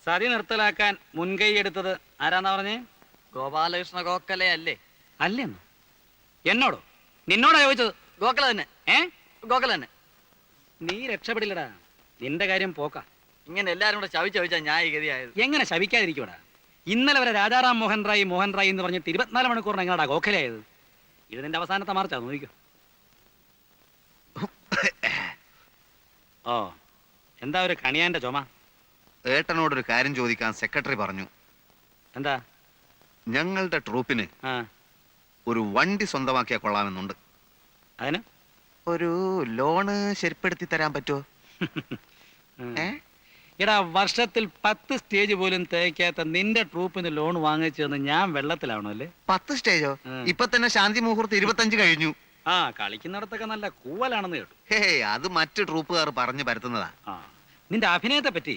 സതി നിർത്തലാക്കാൻ മുൻകൈ എടുത്തത് ആരാന്നാ പറഞ്ഞേ? ഗോപാലകൃഷ്ണ ഗോഖലെ അല്ലേ? അല്ലെന്നോ? എന്നോടോ? നിന്നോടാ ചോദിച്ചത്? ഗോഖലെ തന്നെ. ഗോഖലെ തന്നെ. നീ രക്ഷപ്പെടില്ലടാ, നിന്റെ കാര്യം പോക്കാ. ഇങ്ങനെ എല്ലാരും കൂടെ ശവിച്ചാ ഞാൻ ഈ ഗതിയായത്. എങ്ങനെ ശവിക്കാതിരിക്കൂടാ? ഇന്നലെ വരെ രാജാറാം മോഹൻ റായ് എന്ന് പറഞ്ഞിട്ട് 24 മണിക്കൂറിന് എങ്ങനെയാ ഗോഖലയായത്? ഇത് നിന്റെ അവസാനത്തെ മാർച്ചാ, നോക്കിക്കോ. ഓ, എന്താ ഒരു കണിയാന്റെ ചുമ? ഏട്ടനോടൊരു കാര്യം ചോദിക്കാൻ സെക്രട്ടറി പറഞ്ഞു. എന്താ? ഞങ്ങളുടെ ട്രൂപ്പിന് ഒരു വണ്ടി സ്വന്തമാക്കിയാ കൊള്ളാമെന്നുണ്ട്. അതിന് ഒരു ലോണ് ശരിപ്പെടുത്തി തരാൻ പറ്റുമോ? എടാ, വർഷത്തിൽ 10 സ്റ്റേജ് പോലും തേക്കാത്ത നിന്റെ ട്രൂപ്പിന് ലോൺ വാങ്ങിച്ചെന്ന് ഞാൻ വെള്ളത്തിലാവണോ അല്ലേ? 10 സ്റ്റേജോ? ഇപ്പൊ തന്നെ ശാന്തി മുഹൂർത്ത് 25 കഴിഞ്ഞു. കളിക്കുന്നിടത്തൊക്കെ നല്ല കൂവലാണെന്ന് കേട്ടു. അത് മറ്റു ട്രൂപ്പുകാർ പറഞ്ഞു പരത്തുന്നതാ. നിന്റെ അഭിനയത്തെ പറ്റി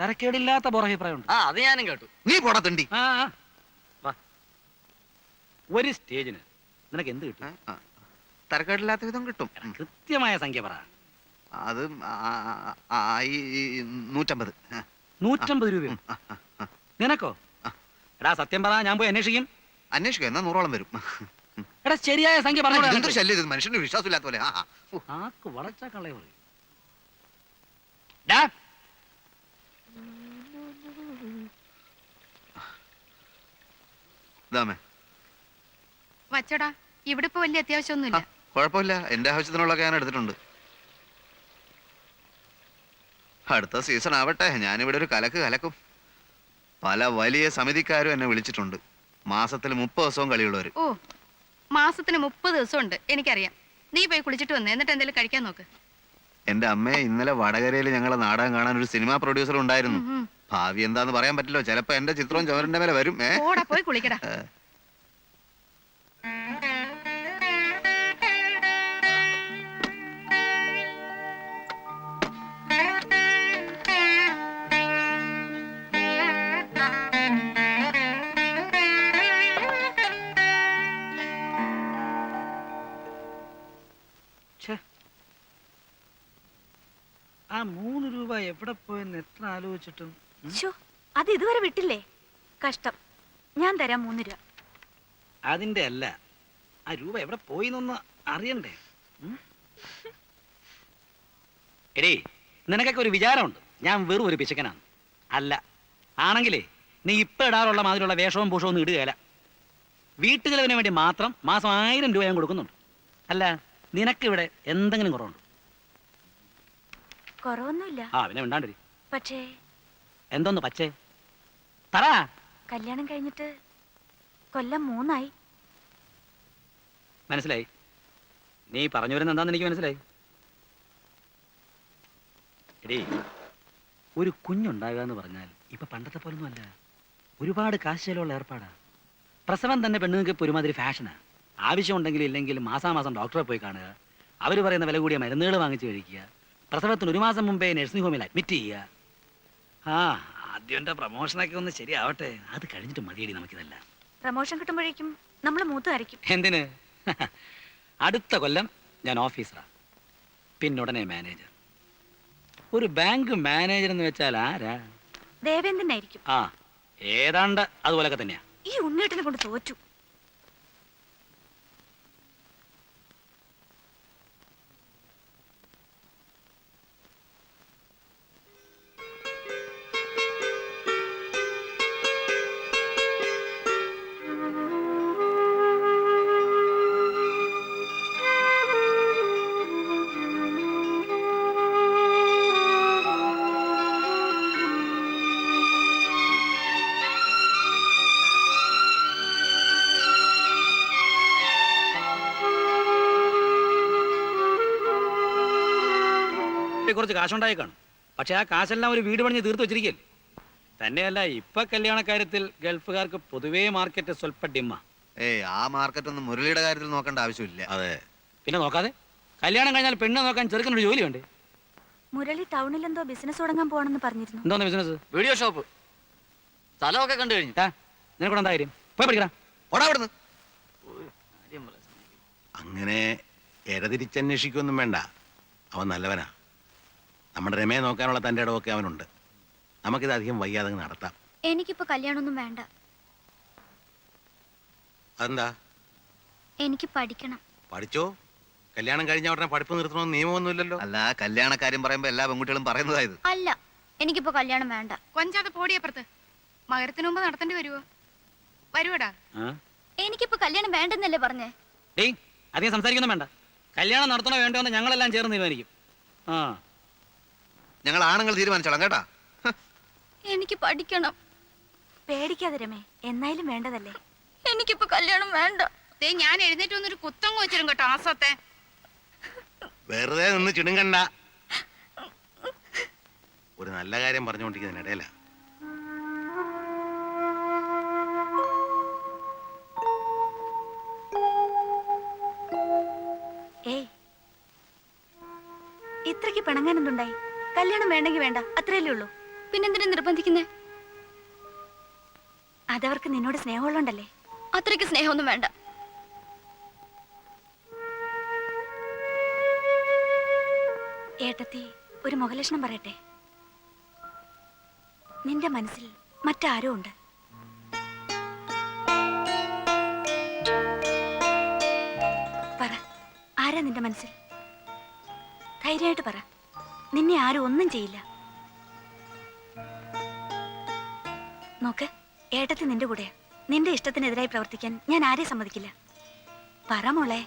തരക്കേടില്ലാത്ത പുറഭിപ്രായം. അത് ഞാനും കേട്ടു. നീ പോടത്തുണ്ടി. ഒരു സ്റ്റേജിന് നിനക്ക് എന്ത് കിട്ടും? തരക്കേടില്ലാത്ത വിധം കിട്ടും. കൃത്യമായ സംഖ്യ പറ. അത് 150. 150 രൂപയോ? നിനക്കോ? എടാ സത്യം പറ, ഞാൻ പോയി അന്വേഷിക്കും. അന്വേഷിക്കും, എന്നാ 100ഓളം വരും. എടാ ശരിയായ സംഖ്യ പറഞ്ഞു. ശല്യം, മനുഷ്യന് വിശ്വാസമില്ലാത്ത പോലെ. ആക്ക് വളച്ചാ കളയ പറയും. വച്ചടാ, ഇവിടെ ഇപ്പൊ വലിയ അത്യാവശ്യമൊന്നുമില്ല. കുഴപ്പമില്ല, എന്റെ ആവശ്യത്തിനുള്ളതൊക്കെ ഞാൻ എടുത്തിട്ടുണ്ട്. അടുത്ത സീസൺ ആവട്ടെ, ഞാനിവിടെ ഒരു കലക്ക് കലക്കും. പല വലിയ സമിതിക്കാരും എന്നെ വിളിച്ചിട്ടുണ്ട്. മാസത്തിൽ 30 ദിവസവും കളിയുള്ളവര്. ഓ, മാസത്തിന് 30 ദിവസം ഉണ്ട്, എനിക്കറിയാം. നീ പോയി കുളിച്ചിട്ട് വന്നേ, എന്നിട്ട് എന്തെങ്കിലും കഴിക്കാൻ നോക്ക്. എന്റെ അമ്മയെ ഇന്നലെ വടകരയിൽ ഞങ്ങളെ നാടകം കാണാൻ ഒരു സിനിമാ പ്രൊഡ്യൂസർ ഉണ്ടായിരുന്നു. ഭാവി എന്താന്ന് പറയാൻ പറ്റില്ലോ, ചിലപ്പോ എന്റെ ചിത്രവും ചുമരിന്റെ മേലെ വരും. പോയി കുളിക്കടാ. ആ 3 രൂപ എവിടെ പോയെന്ന് എത്ര ആലോചിച്ചിട്ടും അത് ഇതുവരെ വിട്ടില്ലേ? കഷ്ടം. ഞാൻ തരാം 3 രൂപ. അതിന്റെ അല്ല, ആ രൂപ എവിടെ പോയിന്നൊന്ന് അറിയണ്ടേ? എടേ, നിനക്കൊക്കെ ഒരു വിചാരമുണ്ട് ഞാൻ വെറും ഒരു പിശുക്കനാണ്. അല്ല, ആണെങ്കിലേ നീ ഇപ്പൊ ഇടാറുള്ള മാതിരിയുള്ള വേഷവും പൂഷവും ഒന്നും ഇടുകയല്ല. വീട്ടുചെലവിന് വേണ്ടി മാത്രം മാസം 1000 രൂപ ഞാൻ കൊടുക്കുന്നുണ്ട്. അല്ല, നിനക്കിവിടെ എന്തെങ്കിലും കുറവുണ്ടോ? കുറവൊന്നുമില്ല. പിന്നെ ഉണ്ടാണ്ടിരി. പക്ഷേ എന്തോന്ന് പച്ചേ പറ. കല്യാണം കഴിഞ്ഞിട്ട് കൊല്ലം 3 ആയി. മനസ്സിലായി. നീ പറഞ്ഞു വരുന്ന എന്താന്ന് എനിക്ക് മനസ്സിലായി. എടീ, ഒരു കുഞ്ഞുണ്ടാകുക എന്ന് പറഞ്ഞാൽ ഇപ്പൊ പണ്ടത്തെ പോലൊന്നും അല്ല. ഒരുപാട് കാശുള്ള ഏർപ്പാടാ. പ്രസവം തന്നെ പെണ്ണുങ്ങൾക്ക് ഇപ്പൊ ഒരുമാതിരി ഫാഷനാ. ആവശ്യമുണ്ടെങ്കിലും ഇല്ലെങ്കിലും മാസാമാസം ഡോക്ടറെ പോയി കാണുക, അവർ പറയുന്ന വില കൂടിയ മരുന്നുകൾ വാങ്ങിച്ച് കഴിക്കുക, പ്രസവത്തിന് 1 മാസം മുമ്പേ നഴ്സിംഗ് ഹോമിൽ അഡ്മിറ്റ് ചെയ്യുക. ആദ്യം എന്റെ പ്രൊമോഷനൊക്കെ ഒന്ന് ശരിയാവട്ടെ, അത് കഴിഞ്ഞിട്ട് മതിയടി നമുക്കിതല്ല. പ്രൊമോഷൻ കിട്ടുമ്പോഴേക്കും നമ്മൾ മൂത്തുവരയ്ക്കും. എന്തിന്? അടുത്ത കൊല്ലം ഞാൻ ഓഫീസറാ, പിന്നുടനെ മാനേജർ. ഒരു ബാങ്ക് മാനേജർ എന്ന് വെച്ചാൽ ആരാ? ദേവേന്ദ്രനായിരിക്കും. ഏതാണ്ട് അതുപോലൊക്കെ തന്നെയാ. ഈ ഉണ്ണേട്ടിനെ കൊണ്ട് തോറ്റു. കുറച്ച് കാശുണ്ടായി കാണും, പക്ഷെ ആ കാശെല്ലാം ഒരു വീട് പണിഞ്ഞ് തീർത്തു വെച്ചിരിക്കല്ലേ. തന്നെയല്ല, ഇപ്പൊ കല്യാണക്കാര്യത്തിൽ ഗൾഫുകാർക്ക് പൊതുവേ മാർക്കറ്റ് സ്വല്പ ഡിമ്മ. ആ മാർക്കറ്റ് ഒന്നും മുരളിയുടെ കാര്യത്തിൽ നോക്കേണ്ട ആവശ്യമില്ല. അതെ, പിന്നെ നോക്കാതെ കല്യാണം കഴിഞ്ഞാൽ പെണ്ണ് നോക്കാൻ ചെറുക്കനൊരു ജോലി വേണ്ടേ? മുരളി ടൗണിൽ എന്തോ ബിസിനസ് തുടങ്ങാൻ പോകണമെന്ന് പറഞ്ഞിരുന്നു. എന്തോന്ന് ബിസിനസ്? Video shop. സ്ഥലമൊക്കെ കണ്ടു കഴിഞ്ഞു. നിനക്കൂടെ എന്താ കാര്യം? പോയി പഠിക്കണം. അങ്ങനെ ഇരതിരിച്ചന്വേഷിക്കൊന്നും വേണ്ട, അവൻ നല്ലവനാ. നമ്മുടെ രമയെ നോക്കാനുള്ള തൻ്റെ ഇടമൊക്കെ അവനുണ്ട്. നമുക്കിത് അധികം വയ്യാതെ അങ്ങ് നടത്താം. എനിക്കിപ്പോ കല്യാണമൊന്നും വേണ്ട. അതെന്താ? എനിക്ക് പഠിക്കണം. പഠിച്ചോ. കല്യാണം കഴിഞ്ഞ ഉടനെ പഠിപ്പ് നിർത്തണമെന്ന് നിയമമൊന്നുമില്ലല്ലോ. അല്ല, കല്യാണ കാര്യം പറയുമ്പോ എല്ലാ പെൺകുട്ടികളും പറയുന്നതായത്. അല്ല, എനിക്കിപ്പോ കല്യാണം വേണ്ട. കൊഞ്ചാതെ പോടിയപ്പുറത്ത്. മകരത്തിന് മുമ്പ് നടത്തേണ്ടി വരുവോ? വരുവടാ. എനിക്കിപ്പോ കല്യാണം വേണ്ടെന്നല്ലേ പറഞ്ഞേ? ഡേയ്, അധികം സംസാരിക്കൊന്നും വേണ്ട. കല്യാണം നടത്തണോ വേണ്ടോ എന്ന് ഞങ്ങളെല്ലാം ചേർന്ന് തീരുമാനിക്കും. ആ, ഞങ്ങൾ ആണുങ്ങൾ തീരുമാനിച്ചോളാം കേട്ടാ. എനിക്ക് പഠിക്കണം. പേടിക്കാതെ രമേ, എന്നായാലും വേണ്ടതല്ലേ. എനിക്കിപ്പോ കല്യാണം വേണ്ട. ദേ, ഞാൻ എഴുന്നേറ്റ് വന്നൊരു കുത്തങ്ങ് വെച്ചിരും കേട്ടോ ആസത്തെ. വെറുതെ നിന്ന് ചിടുങ്കണ്ട. ഒരു നല്ല കാര്യം പറഞ്ഞുകൊണ്ടിരിക്കുന്നതിനിടയില. ഏയ്, ഇത്രയ്ക്ക് പിണങ്ങാൻ എന്തുണ്ടായി? കല്യാണം വേണ്ടെങ്കിൽ വേണ്ട, അത്രയല്ലേ ഉള്ളൂ. പിന്നെന്തിനാ നിർബന്ധിക്കുന്നേ? അതവർക്ക് നിന്നോട് സ്നേഹമുള്ളണ്ടല്ലേ. അത്രയ്ക്ക് സ്നേഹമൊന്നും വേണ്ട. ഏട്ടത്തി, ഒരു മുഖലക്ഷണം പറയട്ടെ. നിന്റെ മനസ്സിൽ മറ്റാരോ ഉണ്ട്. പറ, ആരാ നിന്റെ മനസ്സിൽ? ധൈര്യമായിട്ട് പറ. നിന്നെ ആരും ഒന്നും ചെയ്യില്ല. നോക്ക്, ഏട്ടത്തി നിന്റെ കൂടെയാ. നിന്റെ ഇഷ്ടത്തിനെതിരായി പ്രവർത്തിക്കാൻ ഞാൻ ആരെയും സമ്മതിക്കില്ല. പറ മോളെ.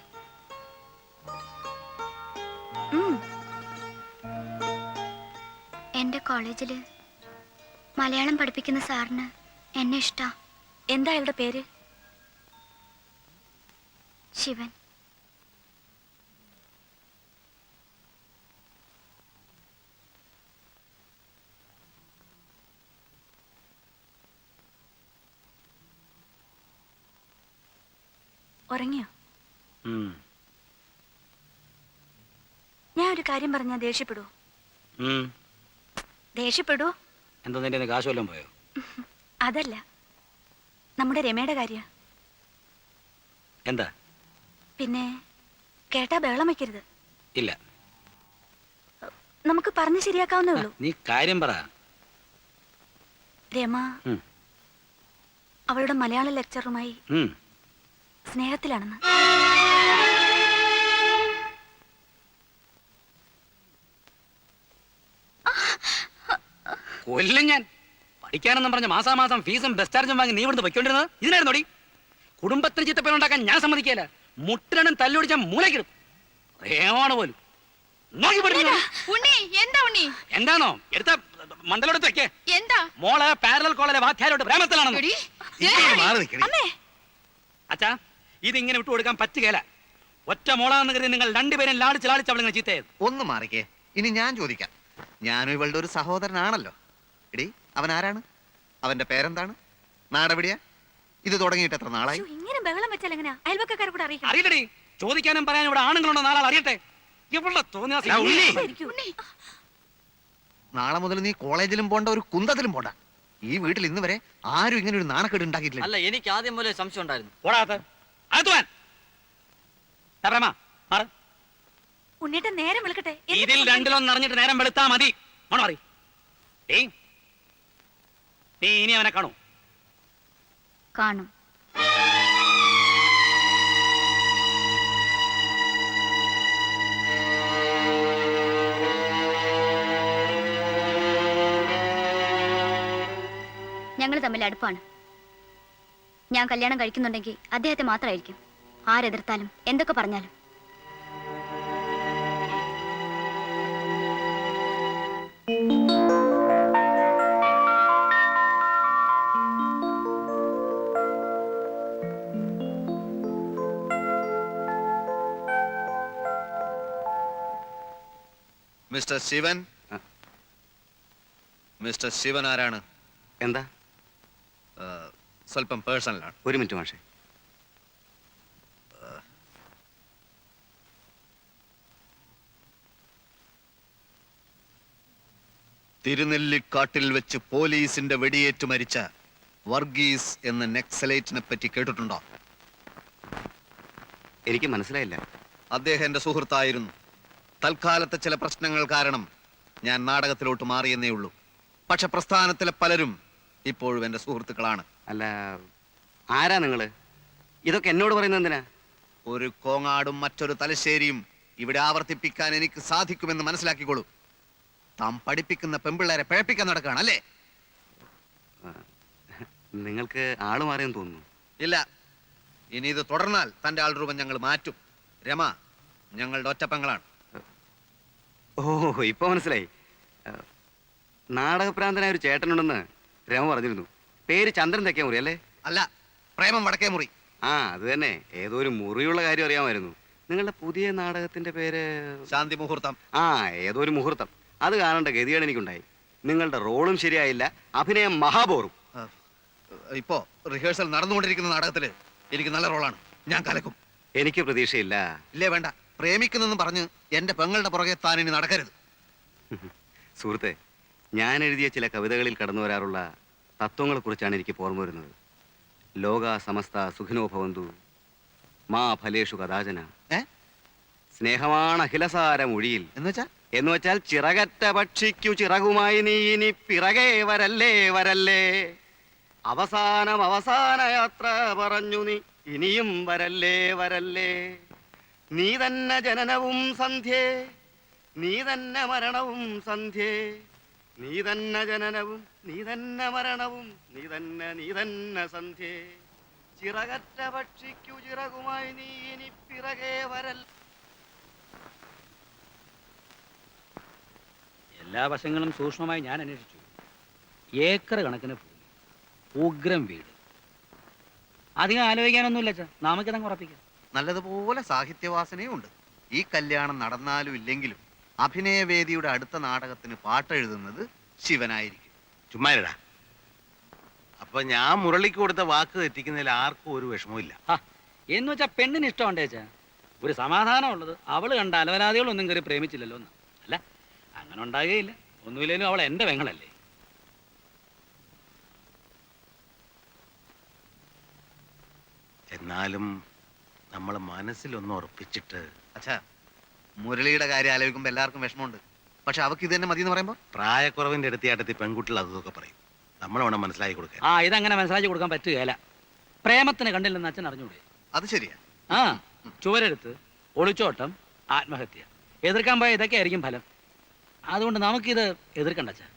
എന്റെ കോളേജില് മലയാളം പഠിപ്പിക്കുന്ന സാറിന് എന്നെ ഇഷ്ടാ. എന്താ അയാളുടെ പേര്? ശിവൻ. ഉറങ്ങിയോ? ഉം. ഞാൻ ഒരു കാര്യം പറഞ്ഞാ ദേഷ്യപ്പെടൂ? ഉം. ദേഷ്യപ്പെടൂ? എന്താ നിന്റെ കയ്യിന്ന് കാശ് വല്ലതും പോയോ? അതല്ല, നമ്മുടെ രമയുടെ കാര്യ. എന്താ? പിന്നെ കേട്ടാ ബഹളം വെക്കരുത്. ഇല്ല, നമുക്ക് പറഞ്ഞ് ശരിയാക്കാവുന്നേ ഉള്ളൂ. നീ കാര്യം പറ. രമ ഉം. അവളുടെ മലയാള ലെക്ചറുമായി ഉം. സ്നേഹത്തിലാണെന്ന്. കൊല്ലും ഞാൻ. പഠിക്കാനെന്നും പറഞ്ഞ മാസാമാസം ഫീസും ബസ് ചാർജും വാങ്ങി നീ ഇവിടുന്ന് പൊയ്ക്കൊണ്ടിരുന്നത് ഇതിനായിരുന്നോടി? കുടുംബത്തിന് ചിത്തപ്പേരുണ്ടാക്കാൻ ഞാൻ സമ്മതിക്കില്ല. മുട്ടിനും തല്ലൊടിച്ച മൂലക്കിടും. പ്രേമാണ് പോലും. നോക്കി പഠിച്ചു. ഉണ്ണി, എന്താ ഉണ്ണി? എന്താണോ എടുത്ത മണ്ടലോടത്ത് വെക്കേ. എന്താ മോള് പാരലൽ കോളേജിലെ വാധ്യാരോട്ട് പ്രേമത്തിലാണെന്ന്. എടി, മാറി നിൽക്കണേ. അച്ഛാ, ഇതിങ്ങനെ വിട്ടു കൊടുക്കാൻ പറ്റുകയില്ല. ഒറ്റ മോളാന്ന് കരുതി നിങ്ങൾ രണ്ടുപേരും ലാടിച്ച് ലാടിച്ച് അവളിങ്ങനെ ചീത്തയത്. ഒന്ന് മാറിക്കേ. ഇനി ഞാൻ ചോദിക്കാം. ഞാനും ഇവളുടെ ഒരു സഹോദരനാണല്ലോ. എടി, അവൻ ആരാണ്? അവന്റെ പേരെന്താണ്? നാടെവിടെയാ? ഇത് തുടങ്ങിയിട്ട് എത്ര നാളായി? ശ്ശോ, ഇങ്ങനെ ബഹളം വെച്ചാൽ എങ്ങനെയാ? അയൽവക്കാരെ കൂടെ അറിയിക്കണം. അറിയില്ലടി, ചോദിക്കാനും പറയാനും ഇവിടെ ആണുങ്ങളുണ്ടോ നാലാൾ അറിയട്ടെ. ഇവളുടെ തോന്നിയ ഇരിക്കൂ. നാളെ മുതൽ നീ കോളേജിലും പോണ്ട, ഒരു കുന്തത്തിലും പോണ്ട. ഈ വീട്ടിൽ ഇന്ന് വരെ ആരും ഇങ്ങനെ ഒരു നാണക്കേട് ഉണ്ടാക്കിയിട്ടില്ല. അല്ല, എനിക്ക് ആദ്യം പോലെ സംശയം ഉണ്ടായിരുന്നു. ഉണ്ണിയേട്ട നേരം വിളിക്കട്ടെ. ഇതിൽ രണ്ടിലൊന്നും അറിഞ്ഞിട്ട് നേരം വെളുത്താ മതി. മോണോ പറയും. നീ ഇനി അവനെ കാണൂ? കാണും. ഞങ്ങൾ തമ്മിൽ അടുപ്പാണ്. ഞാൻ കല്യാണം കഴിക്കുന്നുണ്ടെങ്കിൽ അദ്ദേഹത്തെ മാത്രമായിരിക്കും. ആരെതിർത്താലും എന്തൊക്കെ പറഞ്ഞാലും. മിസ്റ്റർ ശിവൻ. മിസ്റ്റർ ശിവൻ ആരാണ്? എന്താ? സ്വല്പം പേഴ്സണലാണ്. ഒരു മിനിറ്റ് മാഷേ. തിരുനെല്ലിക്കാട്ടിൽ വെച്ച് പോലീസിന്റെ വെടിയേറ്റ് മരിച്ച വർഗീസ് എന്ന നെക്സലൈറ്റിനെ പറ്റി കേട്ടിട്ടുണ്ടോ? എനിക്ക് മനസ്സിലായില്ല. അദ്ദേഹം എന്റെ സുഹൃത്തായിരുന്നു. തൽക്കാലത്തെ ചില പ്രശ്നങ്ങൾ കാരണം ഞാൻ നാടകത്തിലോട്ട് മാറിയെന്നേ ഉള്ളൂ. പക്ഷെ പ്രസ്ഥാനത്തിലെ പലരും ഇപ്പോഴും എന്റെ സുഹൃത്തുക്കളാണ്. അല്ല, ആരാ നിങ്ങള്? ഇതൊക്കെ എന്നോട് പറയുന്നത് എന്തിനാ? ഒരു കോങ്ങാടും മറ്റൊരു തലശ്ശേരിയും ഇവിടെ ആവർത്തിപ്പിക്കാൻ എനിക്ക് സാധിക്കുമെന്ന് മനസ്സിലാക്കിക്കോളൂ. താൻ പഠിപ്പിക്കുന്ന പെമ്പിള്ളേരെ പിഴപ്പിക്കാൻ നടക്കുകയാണ് അല്ലേ? നിങ്ങൾക്ക് ആള് മാറിയെന്ന് തോന്നുന്നു. ഇല്ല, ഇനി ഇത് തുടർന്നാൽ തന്റെ ആൾ രൂപം ഞങ്ങൾ മാറ്റും. രമ ഞങ്ങളുടെ ഒറ്റപ്പെങ്ങളാണ്. ഓ, ഇപ്പൊ മനസ്സിലായി. നാടകപ്രാന്തനായ ഒരു ചേട്ടനുണ്ടെന്ന് രമ പറഞ്ഞിരുന്നു. പേര് ചന്ദ്രൻ തെക്കേ മുറി അല്ലേ? അല്ല, പ്രേമം വടക്കേ മുറി. ആ, അത് തന്നെ. ഏതോ ഒരു മുറിയുള്ള കാര്യം അറിയാമായിരുന്നു. നിങ്ങളുടെ പുതിയ നാടകത്തിന്റെ പേര്? ശാന്തി മുഹൂർത്തം. ആ, ഏതോ ഒരു മുഹൂർത്തം. അത് കാണേണ്ട ഗതിയാണ് എനിക്കുണ്ടായി. നിങ്ങളുടെ റോളും ശരിയായില്ല, അഭിനയം മഹാബോറും. ഇപ്പോ റിഹേഴ്സൽ നടന്നുകൊണ്ടിരിക്കുന്ന നാടകത്തില് എനിക്ക് നല്ല റോളാണ്. ഞാൻ കലക്കും. എനിക്ക് പ്രതീക്ഷയില്ല. ഇല്ലേ, വേണ്ട. പ്രേമിക്കുന്നെന്ന് പറഞ്ഞ് എന്റെ പെങ്ങളുടെ പുറകെ താൻ ഇനി നടക്കരുത്. സുഹൃത്തെ, ഞാൻ എഴുതിയ ചില കവിതകളിൽ കടന്നു വരാറുള്ള തത്വങ്ങളെക്കുറിച്ചാണ് എനിക്ക് ഓർമ്മ വരുന്നത്. ലോക സമസ്ത സുഖിനോ ഭവന്തു, മാ ഫലേഷു കഥാചന. സ്നേഹമാണ് അഖിലസാരമൊഴിയിൽ എന്ന് വെച്ചാൽ ചിറകറ്റ പക്ഷിക്കു ചിറകുമായി നീ ഇനി പിറകെ വരല്ലേ വരല്ലേ. അവസാന യാത്ര പറഞ്ഞു നീ ഇനിയും വരല്ലേ വരല്ലേ. നീ തന്നെ ജനനവും സന്ധ്യേ, നീ തന്നെ മരണവും സന്ധ്യേ. നീ തന്നെ ജനനവും നീ തന്നെ മരണവും നീ തന്നെ സന്ധ്യേ. ചിറകറ്റ പക്ഷിക്കു ചിറകുമായി നീ ഇനി പിറകെ വരല്ല. എല്ലാ വശങ്ങളും സൂക്ഷ്മമായി ഞാൻ അന്വേഷിച്ചു. ഏക്കർ കണക്കിന് ഭൂമി, ഉഗ്രം വീട്. അധികം ആലോചിക്കാനൊന്നുമില്ല അച്ഛാ, നമുക്കിതങ്ങ് ഉറപ്പിക്കാം. നല്ലതുപോലെ സാഹിത്യവാസനയും ഉണ്ട്. ഈ കല്യാണം നടന്നാലും ഇല്ലെങ്കിലും അഭിനയവേദിയുടെ അടുത്ത നാടകത്തിന് പാട്ടെഴുതുന്നത് ശിവനായിരിക്കും. ചുമ്മാരടാ. അപ്പൊ ഞാൻ മുരളിക്ക് കൊടുത്ത വാക്ക് തെറ്റിക്കുന്നതിൽ ആർക്കും ഒരു വിഷമവും. എന്ന് വെച്ചാൽ പെണ്ണിന് ഇഷ്ടമുണ്ടേ അച്ഛാ. ഒരു സമാധാനം ഉള്ളത് അവള് കണ്ട അലവലാദികളൊന്നും കയറി പ്രേമിച്ചില്ലല്ലോ എന്ന്. അല്ല, അങ്ങനെ ഉണ്ടാകുകയില്ല. ഒന്നുമില്ലേലും അവൾ എന്റെ പെങ്ങളല്ലേ. എന്നാലും നമ്മൾ മനസ്സിലൊന്ന് ഉറപ്പിച്ചിട്ട്. അച്ഛാ, മുരളിയുടെ കാര്യം ആലോചിക്കുമ്പോൾ എല്ലാവർക്കും വിഷമമുണ്ട്. പക്ഷെ അവർക്ക് ഇത് തന്നെ മതി എന്ന് പറയുമ്പോൾ പ്രായക്കുറവിന്റെ അടുത്തിയാട്ടത്തിൽ പെൺകുട്ടികൾ അതൊക്കെ പറയും. നമ്മൾ വേണം മനസ്സിലാക്കി കൊടുക്കാൻ. ഇതങ്ങനെ മനസ്സിലാക്കി കൊടുക്കാൻ പറ്റുകയില്ല. പ്രേമത്തിന് കണ്ടില്ലെന്ന് അച്ഛൻ അറിഞ്ഞൂടെ? അത് ശരിയാ. ചുവരെടുത്ത്, ഒളിച്ചോട്ടം, ആത്മഹത്യ, എതിർക്കാൻ പോയ ഇതൊക്കെ ആയിരിക്കും ഫലം. അതുകൊണ്ട് നമുക്കിത് എതിർക്കണ്ട അച്ഛാ.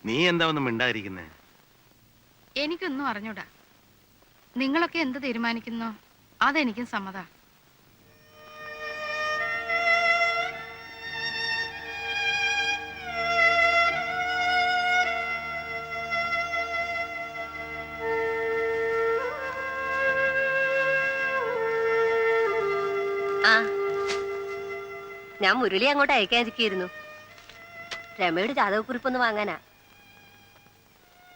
നീ എന്താ ഒന്നും മിണ്ടാതിരിക്കുന്നേ? എനിക്കൊന്നും അറിഞ്ഞൂടാ. നിങ്ങളൊക്കെ എന്ത് തീരുമാനിക്കുന്നോ അതെനിക്കും സമ്മതാ. ഞാൻ മുരളി അങ്ങോട്ട് അയക്കാതിരിക്കുന്നു. രമയുടെ ജാതകക്കുറിപ്പൊന്ന് വാങ്ങാനാ.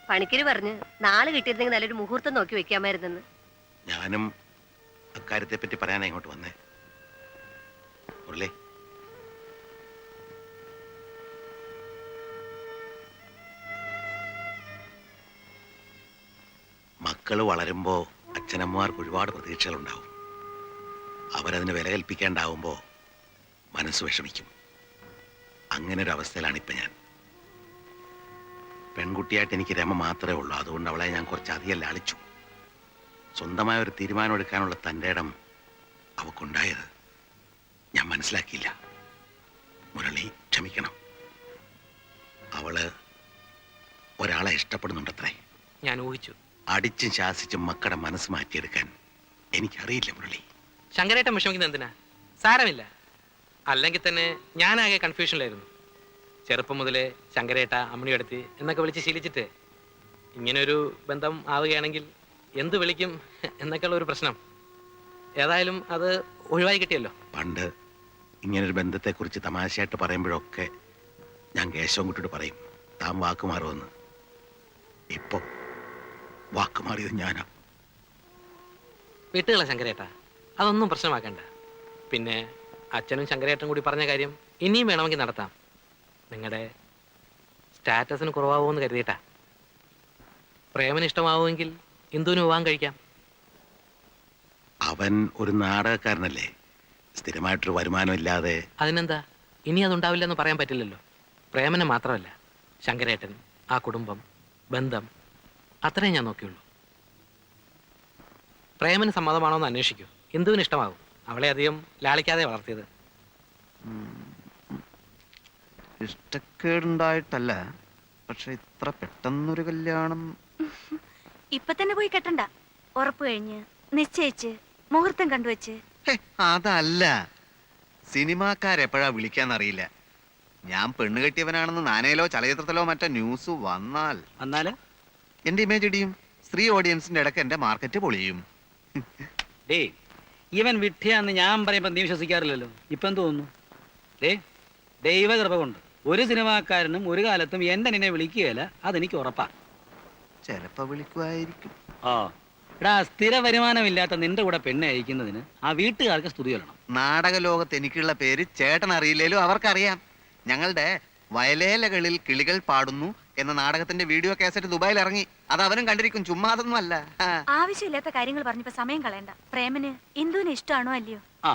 പണിക്കര് പറഞ്ഞ് നാളെ കിട്ടിയിരുന്നെങ്കിൽ നല്ലൊരു മുഹൂർത്തം നോക്കി വെക്കാമായിരുന്നെന്ന്. ഞാനും അക്കാര്യത്തെ പറ്റി പറയാനാ ഇങ്ങോട്ട് വന്നേ. മുരളി, മക്കള് വളരുമ്പോ അച്ഛനമ്മമാർക്ക് ഒരുപാട് പ്രതീക്ഷകളുണ്ടാവും. അവരതിന് വില കൽപ്പിക്കാണ്ടാവുമ്പോ മനസ്സ് വിഷമിക്കും. അങ്ങനെ ഒരു അവസ്ഥയിലാണിപ്പോൾ ഞാൻ. പെൺകുട്ടിയായിട്ട് എനിക്ക് രമ മാത്രമേ ഉള്ളൂ. അതുകൊണ്ട് അവളെ ഞാൻ കുറച്ചധികം ലാളിച്ചു. സ്വന്തമായ ഒരു തീരുമാനം എടുക്കാനുള്ള തൻ്റെ ഇടം അവക്കുണ്ടായത് ഞാൻ മനസ്സിലാക്കിയില്ല. മുരളി ക്ഷമിക്കണം. അവള് ഒരാളെ ഇഷ്ടപ്പെടുന്നുണ്ടത്രേ. ഞാൻ ഊഹിച്ചു. അടിച്ചും ശാസിച്ചും മക്കളുടെ മനസ്സ് മാറ്റിയെടുക്കാൻ എനിക്കറിയില്ല മുരളി. ശങ്കരേട്ടൻ വിഷമിക്കുന്ന എന്തിനാ? സാരമില്ല. അല്ലെങ്കിൽ തന്നെ ഞാനാകെ കൺഫ്യൂഷനിലായിരുന്നു. ചെറുപ്പം മുതലേ ശങ്കരേട്ട, അമ്മണിയെടുത്തി എന്നൊക്കെ വിളിച്ച് ശീലിച്ചിട്ട് ഇങ്ങനൊരു ബന്ധം ആവുകയാണെങ്കിൽ എന്ത് വിളിക്കും എന്നൊക്കെയുള്ള ഒരു പ്രശ്നം. ഏതായാലും അത് ഒഴിവായി കിട്ടിയല്ലോ. പണ്ട് ഇങ്ങനൊരു ബന്ധത്തെക്കുറിച്ച് തമാശയായിട്ട് പറയുമ്പോഴൊക്കെ ഞാൻ കേശവൻകുട്ടിയോട് പറയും, താൻ വാക്കുമാറുമെന്ന്. ഇപ്പോ വാക്കുമാറിയത് ഞാനാ. വിട്ടുകള ശങ്കരേട്ട, അതൊന്നും പ്രശ്നമാക്കണ്ട. പിന്നെ അച്ഛനും ശങ്കരേട്ടനും കൂടി പറഞ്ഞ കാര്യം ഇനിയും വേണമെങ്കിൽ നടത്താം. നിങ്ങളുടെ സ്റ്റാറ്റസിന് കുറവാകുമെന്ന് കരുതിയിട്ടാ. പ്രേമന് ഇഷ്ടമാവുമെങ്കിൽ ഇന്ദുവിന് വിവാഹം കഴിക്കാം. അവൻ ഒരു നാടകക്കാരനല്ലേ, സ്ഥിരമായിട്ടൊരു വരുമാനം ഇല്ലാതെ അതിനെന്താ, ഇനി അതുണ്ടാവില്ലെന്ന് പറയാൻ പറ്റില്ലല്ലോ. പ്രേമനെ മാത്രമല്ല, ശങ്കരേട്ടൻ, ആ കുടുംബം, ബന്ധം, അത്രയും ഞാൻ നോക്കിയുള്ളൂ. പ്രേമന് സമ്മതമാണോ എന്ന് അന്വേഷിക്കൂ. ഇന്ദുവിന് ഇഷ്ടമാകും. അവളെ അധികം ലാളിക്കാതെ വളർത്തിയത്. ഇഷ്ടക്കേടുണ്ടായിട്ടല്ല, പക്ഷെ ഇത്ര പെട്ടെന്നൊരു കല്യാണം. ഇപ്പൊ തന്നെ പോയി കെട്ടണ്ട. ഉറപ്പ് കഴിഞ്ഞ് നിശ്ചയിച്ച് മുഹൂർത്തം കണ്ടുവച്ച്. ഹേ, അതല്ല. സിനിമാക്കാരെപ്പോഴാ വിളിക്കാന്നറിയില്ല. ഞാൻ പെണ്ണ് കെട്ടിയവനാണെന്ന് നാനയിലോ ചലച്ചിത്രത്തിലോ മറ്റോ ന്യൂസ് വന്നാൽ വന്നാല് എന്റെ ഇമേജ് ഇടിയും. സ്ത്രീ ഓഡിയൻസിന്റെ ഇടയ്ക്ക് എന്റെ മാർക്കറ്റ് പൊളിയും. ഡേ ഇവൻ വിഡ്ഢിയാന്ന് ഞാൻ പറയുമ്പോ നീ വിശ്വസിക്കാറില്ലല്ലോ. ഇപ്പൊ എന്ത് തോന്നുന്നു? ഡേ ദൈവകൃപ കൊണ്ട് ഒരു സിനിമാക്കാരനും ഒരു കാലത്തും എന്റെ നിന്നെ വിളിക്കുകയില്ല, അതെനിക്ക് ഉറപ്പാ. ചിലപ്പോ വിളിക്കുമായിരിക്കും. ആ എടാ, സ്ഥിര വരുമാനമില്ലാത്ത നിന്റെ കൂടെ പെണ്ണെ അയക്കുന്നതിന് ആ വീട്ടുകാർക്ക് സ്തുതി കൊല്ലണം. നാടക ലോകത്ത് എനിക്കുള്ള പേര് ചേട്ടൻ അറിയില്ലേലും അവർക്കറിയാം. ഞങ്ങളുടെ വയലേലകളിൽ കിളികൾ പാടുന്നു എന്ന നാടകത്തിന്റെ വീഡിയോ കാസറ്റ് ദുബായിൽ ഇറങ്ങി. അത് അവനും കണ്ടിരിക്കും, ചുമ്മാതൊന്നും അല്ല. ആവശ്യമില്ലാത്ത കാര്യങ്ങൾ പറഞ്ഞപ്പോ സമയം കളയണ്ട. പ്രേമന് ഇന്ദുവിന് ഇഷ്ടമാണോ അല്ലയോ? ആ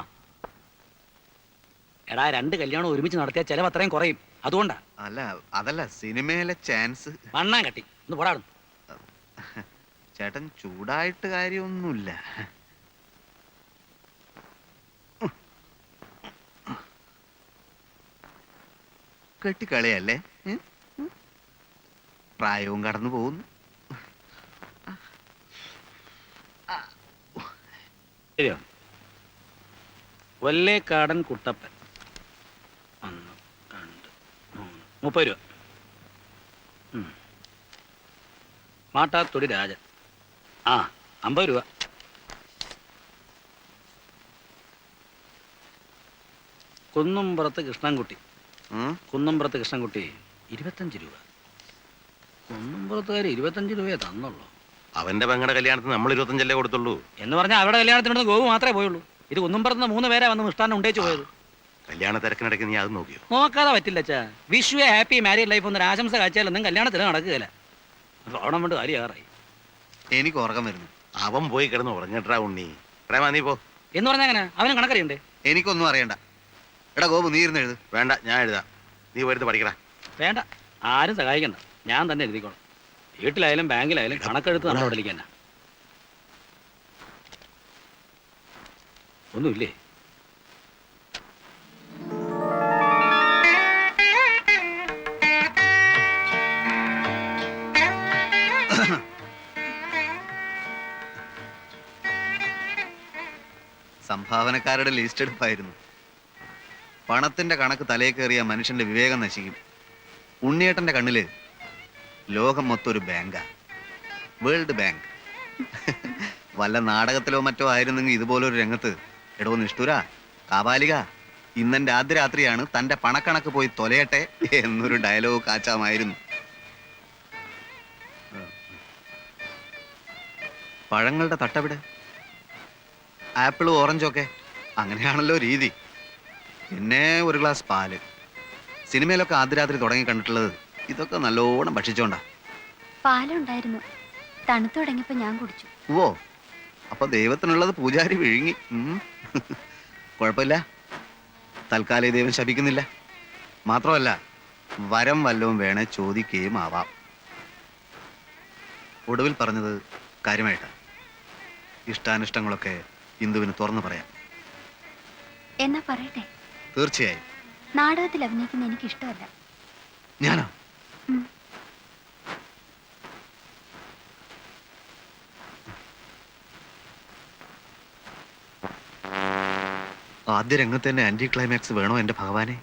എടാ, 2 കല്യാണം ഒരുമിച്ച് നടത്തിയ ചെലവ് അത്രയും കുറയും. അതുകൊണ്ടാ. അല്ല, അതല്ല, സിനിമയിലെ ചാൻസ്. വണ്ണാൻ കട്ടി ഒന്ന് പോടാടും. ചേട്ടൻ ചൂടായിട്ട് കാര്യമൊന്നുമില്ല. കെട്ടിക്കളിയല്ലേ? പ്രായവും കടന്നു പോകുന്നു. ശരിയോ? വല്ലേക്കാടൻ കുട്ടപ്പൻ 1 2 3 30 രൂപ. മാട്ടാത്തൊടി രാജൻ 50 രൂപ. കുന്നുംപുറത്ത് കൃഷ്ണൻകുട്ടി ഉം? കുന്നുംപുറത്ത് കൃഷ്ണൻകുട്ടി 25 രൂപ. കുന്നുംപുറത്തുകാർ 25 രൂപയെ തന്നുള്ളൂ. അവന്റെ പെങ്ങളുടെ കല്യാണത്തിന് നമ്മൾ 25 കൊടുത്തുള്ളൂ. എന്ന് പറഞ്ഞാൽ അവരുടെ കല്യാണത്തിനോട് ഗോവു മാത്രമേ പോയുള്ളൂ. ഇത് കുന്നുംപുറത്ത് 3 പേരെ വന്ന് മിഷ്ടാനം ഉണ്ടേച്ചു പോയത്. കല്യാണ തിരക്കിനിടയ്ക്ക് നീ അത് നോക്കിയോ? നോക്കാതെ പറ്റില്ല അച്ഛാ. വിഷു ഹാപ്പി മാരീഡ് ലൈഫ് എന്നൊരു ആശംസ കാഴ്ചയാലൊന്നും കല്യാണത്തിന് നടക്കുകയില്ല. ഓണം കൊണ്ട് കാര്യമാറായി. എനിക്ക് ഉറക്കം വരുന്നു. അവൻ പോയി കിടന്ന് ഉറങ്ങട്ടാ ഉണ്ണി. പ്രേമ നീ പോ. എന്ന് പറഞ്ഞാൽ അങ്ങനെ അവനും കണക്കറിയണ്ടേ? എനിക്കൊന്നും അറിയണ്ട. എടാ ഗോപു, നീ ഇരുന്ന് എഴുത്. വേണ്ട, ഞാൻ എഴുതാം. നീ വരുത്ത് പഠിക്കടാ. വേണ്ട, ആരും സഹായിക്കണ്ട, ഞാൻ തന്നെ എഴുതിക്കോളാം. വീട്ടിലായാലും ബാങ്കിലായാലും കണക്കെടുത്ത് നമ്മുടെ ഉടലേക്ക് തന്നെ. ഒന്നുമില്ലേ? സംഭാവനക്കാരുടെ ലിസ്റ്റ് എടുപ്പായിരുന്നു. പണത്തിന്റെ കണക്ക് തലയിൽ കയറിയ മനുഷ്യന്റെ വിവേകം നശിക്കും. ഉണ്ണിയേട്ടന്റെ കണ്ണില് ലോകം മൊത്തം ഒരു ബാങ്കാ, വേൾഡ് ബാങ്ക്. വല്ല നാടകത്തിലോ മറ്റോ ആയിരുന്നെങ്കിൽ ഇതുപോലൊരു രംഗത്ത് എടോ നിഷ്ഠുര കാപാലിക, ഇന്നെന്റെ ആദ്യ രാത്രിയാണ്, തന്റെ പണക്കണക്ക് പോയി തൊലയട്ടെ എന്നൊരു ഡയലോഗ് കാച്ചാമായിരുന്നു. പഴങ്ങളുടെ തട്ടവിടെ? ആപ്പിളും ഓറഞ്ചും ഒക്കെ അങ്ങനെയാണല്ലോ രീതി. പിന്നെ ഒരു ഗ്ലാസ് പാല്. സിനിമയിലൊക്കെ ആദ്യ രാത്രി തുടങ്ങി കണ്ടിട്ടുള്ളത് ഇതൊക്കെ നല്ലോണം ഭക്ഷിച്ചോണ്ടാ. പാലുണ്ടായിരുന്നു, തണുത്തു തുടങ്ങിയപ്പോ ഞാൻ കുടിച്ചു. ഓ, അപ്പൊ ദൈവത്തിനുള്ളത് പൂജാരി വിഴുങ്ങി. കുഴപ്പമില്ല, തൽക്കാലം ദൈവം ശപിക്കുന്നില്ല. മാത്രമല്ല, വരം വല്ലവും വേണേ ചോദിക്കുകയും ആവാം. ഒടുവിൽ പറഞ്ഞത് കാര്യമായിട്ടാ. ഇഷ്ടാനിഷ്ടങ്ങളൊക്കെ ഇന്ദുവിന് തുറന്നു പറയാം. എന്നാ പറയട്ടെ? തീർച്ചയായും. നാടകത്തിൽ അഭിനയിക്കുന്ന എനിക്ക് ഇഷ്ടമല്ല. ഞാനോ? ആദ്യ രംഗത്ത് തന്നെ ആന്റി ക്ലൈമാക്സ് വേണോ എന്റെ ഭഗവാനെ?